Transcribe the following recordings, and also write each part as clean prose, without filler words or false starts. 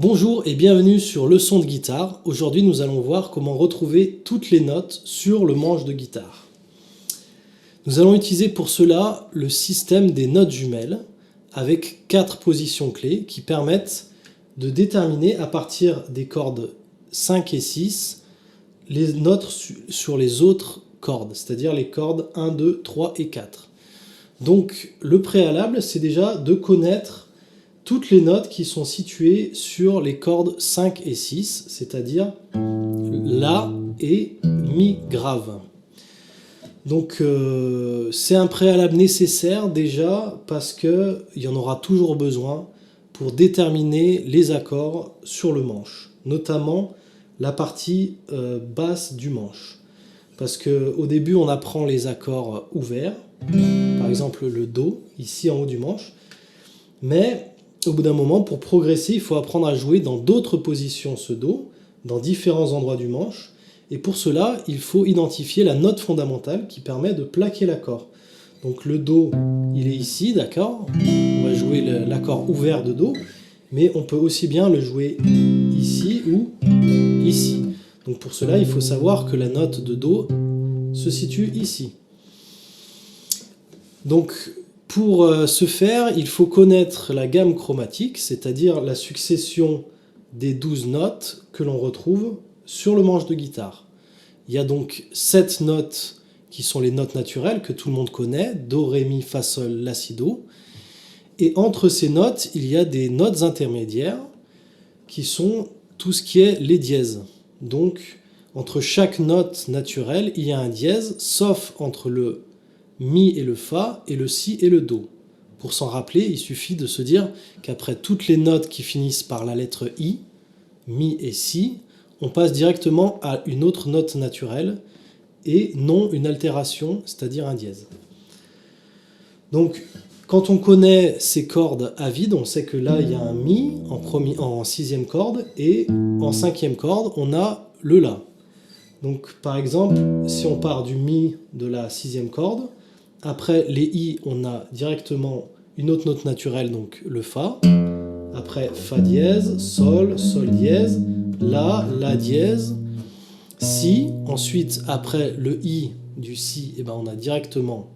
Bonjour et bienvenue sur Leçon de guitare. Aujourd'hui nous allons voir comment retrouver toutes les notes sur le manche de guitare. Nous allons utiliser pour cela le système des notes jumelles avec 4 positions clés qui permettent de déterminer à partir des cordes 5 et 6 les notes sur les autres cordes, c'est-à-dire les cordes 1, 2, 3 et 4. Donc le préalable, c'est déjà de connaître toutes les notes qui sont situées sur les cordes 5 et 6, c'est-à-dire La et Mi grave. Donc c'est un préalable nécessaire déjà parce qu'il y en aura toujours besoin pour déterminer les accords sur le manche, notamment la partie basse du manche. Parce qu'au début on apprend les accords ouverts, par exemple le Do, ici en haut du manche, mais au bout d'un moment, pour progresser, il faut apprendre à jouer dans d'autres positions ce Do, dans différents endroits du manche. Et pour cela, il faut identifier la note fondamentale qui permet de plaquer l'accord. Donc le Do, il est ici, d'accord? On va jouer l'accord ouvert de Do, mais on peut aussi bien le jouer ici ou ici. Donc pour cela, il faut savoir que la note de Do se situe ici. Donc pour ce faire, il faut connaître la gamme chromatique, c'est-à-dire la succession des 12 notes que l'on retrouve sur le manche de guitare. Il y a donc 7 notes qui sont les notes naturelles que tout le monde connaît, Do, Ré, Mi, Fa, Sol, La, Si, Do. Et entre ces notes, il y a des notes intermédiaires qui sont tout ce qui est les dièses. Donc entre chaque note naturelle, il y a un dièse, sauf entre le Mi et le Fa, et le Si et le Do. Pour s'en rappeler, il suffit de se dire qu'après toutes les notes qui finissent par la lettre I, Mi et Si, on passe directement à une autre note naturelle, et non une altération, c'est-à-dire un dièse. Donc, quand on connaît ces cordes à vide, on sait que là, il y a un Mi en sixième corde, et en cinquième corde, on a le La. Donc, par exemple, si on part du Mi de la sixième corde, après les I, on a directement une autre note naturelle, donc le Fa. Après Fa dièse, Sol, Sol dièse, La, La dièse, Si. Ensuite, après le I du Si, on a directement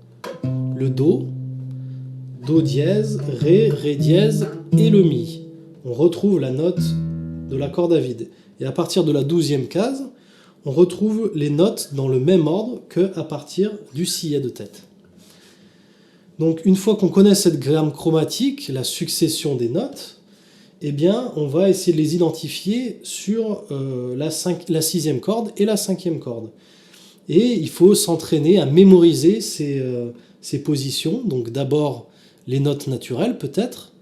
le Do, Do dièse, Ré, Ré dièse et le Mi. On retrouve la note de la corde à vide. Et à partir de la 12e case, on retrouve les notes dans le même ordre qu'à partir du Si de tête. Donc une fois qu'on connaît cette gamme chromatique, la succession des notes, on va essayer de les identifier sur la sixième corde et la cinquième corde. Et il faut s'entraîner à mémoriser ces positions. Donc d'abord les notes naturelles peut-être,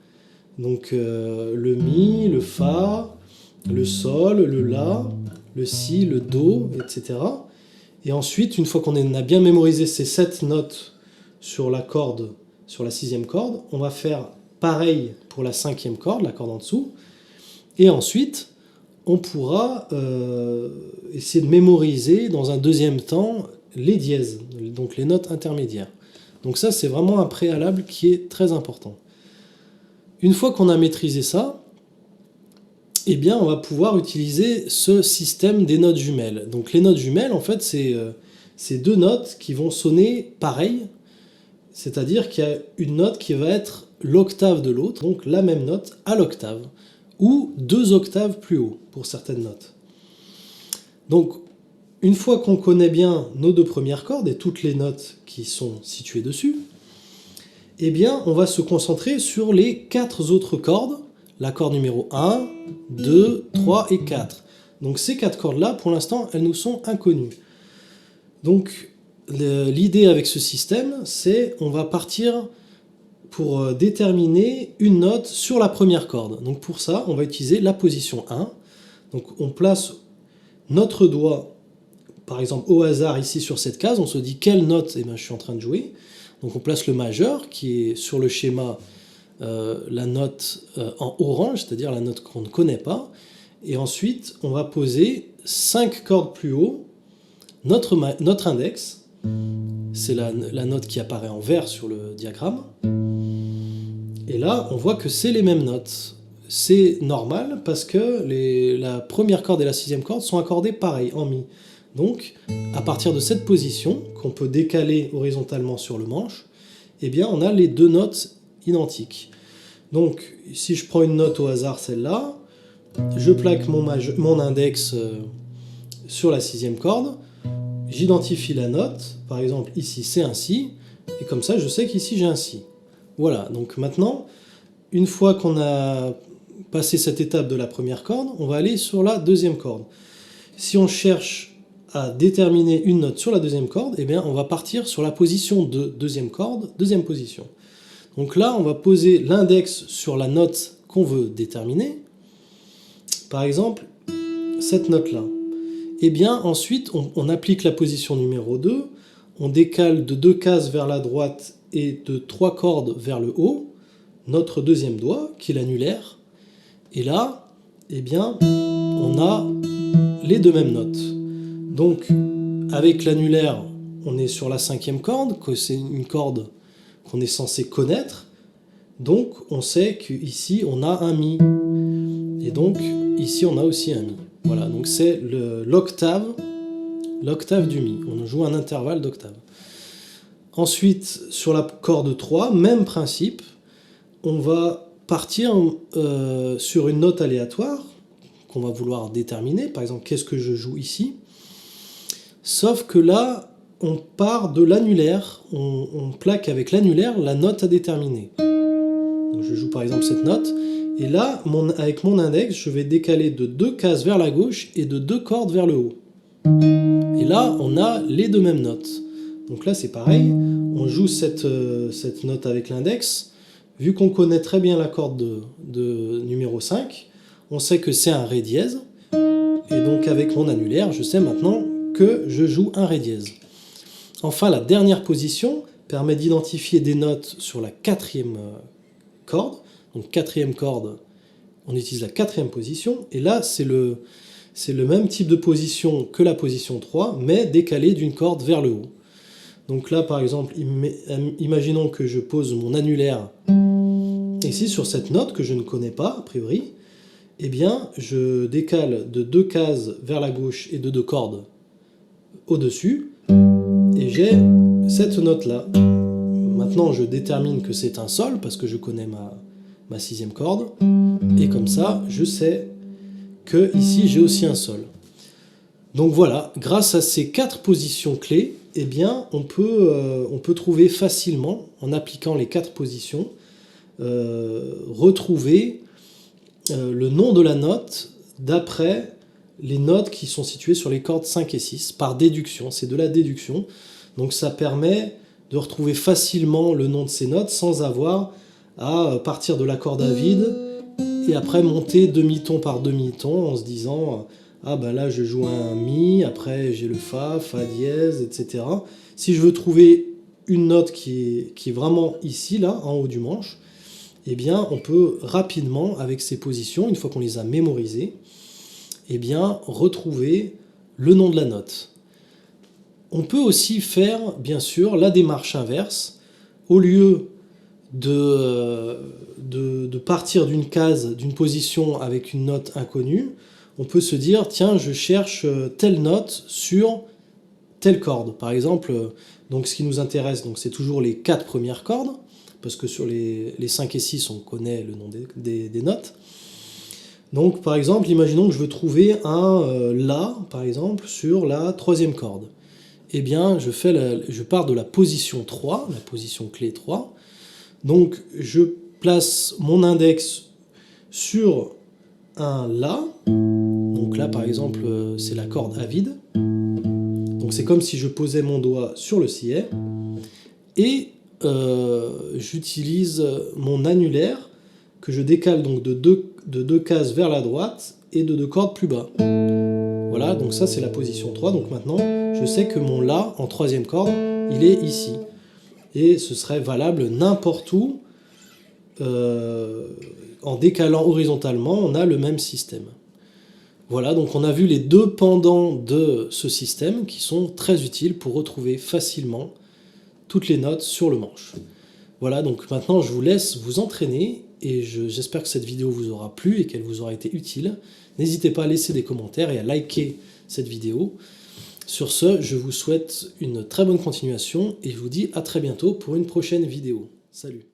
donc le Mi, le Fa, le Sol, le La, le Si, le Do, etc. Et ensuite, une fois qu'on a bien mémorisé ces 7 notes sur la corde, sur la sixième corde, on va faire pareil pour la cinquième corde, la corde en dessous, et ensuite on pourra essayer de mémoriser dans un deuxième temps les dièses, donc les notes intermédiaires. Donc ça, c'est vraiment un préalable qui est très important. Une fois qu'on a maîtrisé ça, on va pouvoir utiliser ce système des notes jumelles. Donc les notes jumelles, en fait, c'est deux notes qui vont sonner pareil, c'est-à-dire qu'il y a une note qui va être l'octave de l'autre, donc la même note à l'octave, ou 2 octaves plus haut pour certaines notes. Donc, une fois qu'on connaît bien nos 2 premières cordes et toutes les notes qui sont situées dessus, on va se concentrer sur les 4 autres cordes, la corde numéro 1, 2, 3 et 4. Donc ces 4 cordes-là, pour l'instant, elles nous sont inconnues. Donc, l'idée avec ce système, c'est on va partir pour déterminer une note sur la première corde. Donc pour ça, on va utiliser la position 1. Donc on place notre doigt, par exemple au hasard ici sur cette case, on se dit quelle note je suis en train de jouer. Donc on place le majeur qui est sur le schéma la note en orange, c'est-à-dire la note qu'on ne connaît pas. Et ensuite, on va poser 5 cordes plus haut notre index. C'est la note qui apparaît en vert sur le diagramme. Et là, on voit que c'est les mêmes notes. c'est normal parce que la première corde et la sixième corde sont accordées pareil, en mi. Donc, à partir de cette position, qu'on peut décaler horizontalement sur le manche, eh bien, on a les deux notes identiques. Donc, si je prends une note au hasard, celle-là, je plaque mon index sur la sixième corde, j'identifie la note, par exemple ici c'est un si, et comme ça je sais qu'ici j'ai un si. Voilà, donc maintenant, une fois qu'on a passé cette étape de la première corde, on va aller sur la deuxième corde. Si on cherche à déterminer une note sur la deuxième corde, eh bien on va partir sur la position de deuxième corde, deuxième position. Donc là, on va poser l'index sur la note qu'on veut déterminer. Par exemple, cette note-là. Et bien ensuite, on applique la position numéro 2, on décale de 2 cases vers la droite et de 3 cordes vers le haut, notre deuxième doigt, qui est l'annulaire. Et là, eh bien, on a les deux mêmes notes. Donc, avec l'annulaire, on est sur la cinquième corde, que c'est une corde qu'on est censé connaître. Donc, on sait qu'ici, on a un mi. Et donc, ici, on a aussi un mi. Voilà, donc c'est l'octave du mi. On joue un intervalle d'octave. Ensuite, sur la corde 3, même principe, on va partir sur une note aléatoire qu'on va vouloir déterminer. Par exemple, qu'est-ce que je joue ici? Sauf que là, on part de l'annulaire, on plaque avec l'annulaire la note à déterminer. Donc je joue par exemple cette note, et là, avec mon index, je vais décaler de 2 cases vers la gauche et de 2 cordes vers le haut. Et là, on a les deux mêmes notes. Donc là, c'est pareil, on joue cette note avec l'index. Vu qu'on connaît très bien la corde de numéro 5, on sait que c'est un ré dièse. Et donc avec mon annulaire, je sais maintenant que je joue un ré dièse. Enfin, la dernière position permet d'identifier des notes sur la quatrième corde. Donc quatrième corde, on utilise la quatrième position. Et là, c'est le même type de position que la position 3, mais décalée d'une corde vers le haut. Donc là, par exemple, imaginons que je pose mon annulaire ici sur cette note que je ne connais pas, a priori. Eh bien, je décale de 2 cases vers la gauche et de 2 cordes au-dessus, et j'ai cette note-là. Maintenant, je détermine que c'est un sol, parce que je connais ma sixième corde, et comme ça, je sais que ici, j'ai aussi un sol. Donc voilà, grâce à ces 4 positions clés, eh bien, on peut trouver facilement, en appliquant les 4 positions, retrouver le nom de la note d'après les notes qui sont situées sur les cordes 5 et 6, par déduction, c'est de la déduction. Donc ça permet de retrouver facilement le nom de ces notes sans avoir à partir de la corde à vide et après monter demi-ton par demi-ton en se disant ah ben là je joue un mi, après j'ai le fa, fa dièse, etc. Si je veux trouver une note qui est vraiment ici, là, en haut du manche, eh bien on peut rapidement, avec ces positions, une fois qu'on les a mémorisées, eh bien retrouver le nom de la note. On peut aussi faire, bien sûr, la démarche inverse. Au lieu de partir d'une case, d'une position avec une note inconnue, on peut se dire, tiens, je cherche telle note sur telle corde. Par exemple, donc ce qui nous intéresse, c'est toujours les 4 premières cordes, parce que sur les 5 et 6, on connaît le nom des notes. Donc, par exemple, imaginons que je veux trouver un La, par exemple, sur la 3e corde. Eh bien, je pars de la position 3, la position clé 3. Donc, je place mon index sur un La. Donc là, par exemple, c'est la corde à vide. Donc, c'est comme si je posais mon doigt sur le sillet. Et j'utilise mon annulaire que je décale donc de 2 cases vers la droite et de 2 cordes plus bas. Voilà, donc ça c'est la position 3. Donc maintenant, je sais que mon La en 3e corde, il est ici. Et ce serait valable n'importe où. En décalant horizontalement, on a le même système. Voilà, donc on a vu les 2 pendants de ce système qui sont très utiles pour retrouver facilement toutes les notes sur le manche. Voilà, donc maintenant je vous laisse vous entraîner et j'espère que cette vidéo vous aura plu et qu'elle vous aura été utile. N'hésitez pas à laisser des commentaires et à liker cette vidéo. Sur ce, je vous souhaite une très bonne continuation et je vous dis à très bientôt pour une prochaine vidéo. Salut!